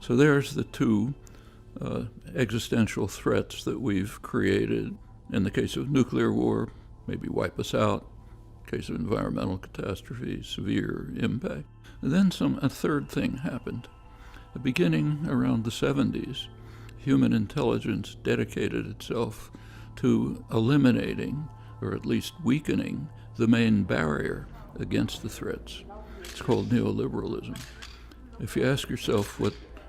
So there's the two existential threats that we've created. In the case of nuclear war, maybe wipe us out. In the case of environmental catastrophe, severe impact. And then a third thing happened. Beginning around the 70s, human intelligence dedicated itself to eliminating, or at least weakening, the main barrier against the threats. It's called neoliberalism. If you ask yourself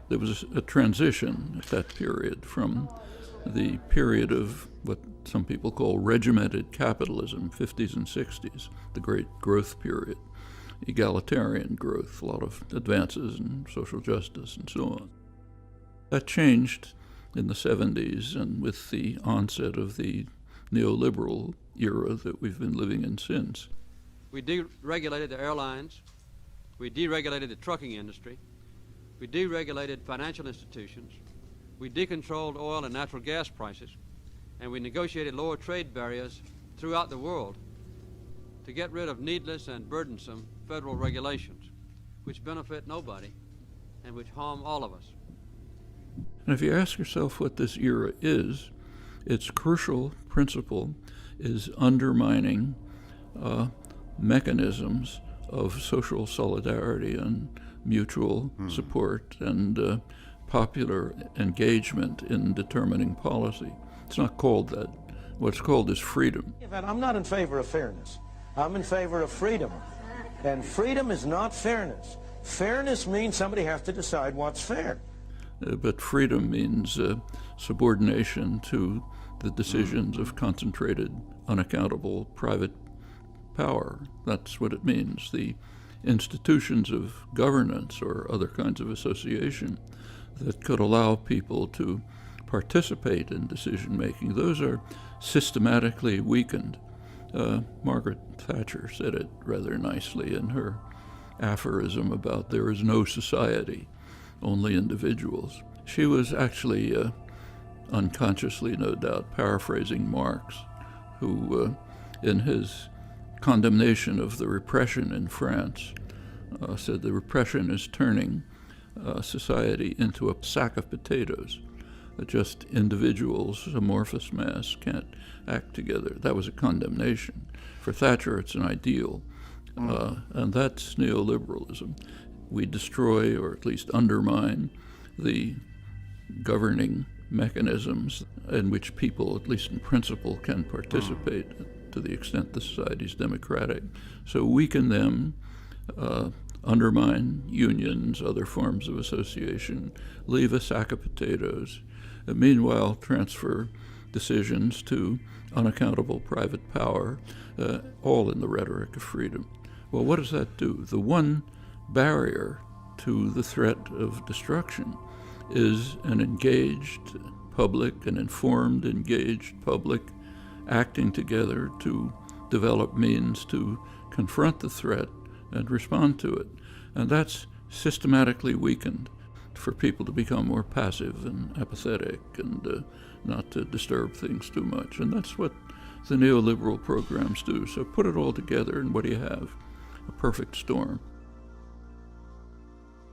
there was a transition at that period from the period of what some people call regimented capitalism, 50s and 60s, the great growth period, egalitarian growth, a lot of advances in social justice and so on. That changed in the 70s and with the onset of the neoliberal era that we've been living in since. We deregulated the airlines, we deregulated the trucking industry, we deregulated financial institutions, we decontrolled oil and natural gas prices, and we negotiated lower trade barriers throughout the world to get rid of needless and burdensome federal regulations, which benefit nobody and which harm all of us. And if you ask yourself what this era is, its crucial principle is undermining mechanisms of social solidarity and mutual support and popular engagement in determining policy. It's not called that. What's called is freedom. I'm not in favor of fairness. I'm in favor of freedom. And freedom is not fairness. Fairness means somebody has to decide what's fair. But freedom means subordination to the decisions of concentrated, unaccountable private power. That's what it means. The institutions of governance or other kinds of association that could allow people to participate in decision-making, those are systematically weakened. Margaret Thatcher said it rather nicely in her aphorism about there is no society, only individuals. She was actually unconsciously, no doubt, paraphrasing Marx, who in his condemnation of the repression in France said the repression is turning society into a sack of potatoes. Just individuals, amorphous mass, can't act together. That was a condemnation. For Thatcher, it's an ideal. And that's neoliberalism. We destroy, or at least undermine, the governing mechanisms in which people, at least in principle, can participate to the extent the society is democratic. So weaken them, undermine unions, other forms of association, leave a sack of potatoes, and meanwhile transfer decisions to unaccountable private power, all in the rhetoric of freedom. Well, what does that do? The one barrier to the threat of destruction is an engaged public, an informed, engaged public, acting together to develop means to confront the threat and respond to it. And that's systematically weakened for people to become more passive and apathetic and not to disturb things too much. And that's what the neoliberal programs do. So put it all together, and what do you have? A perfect storm.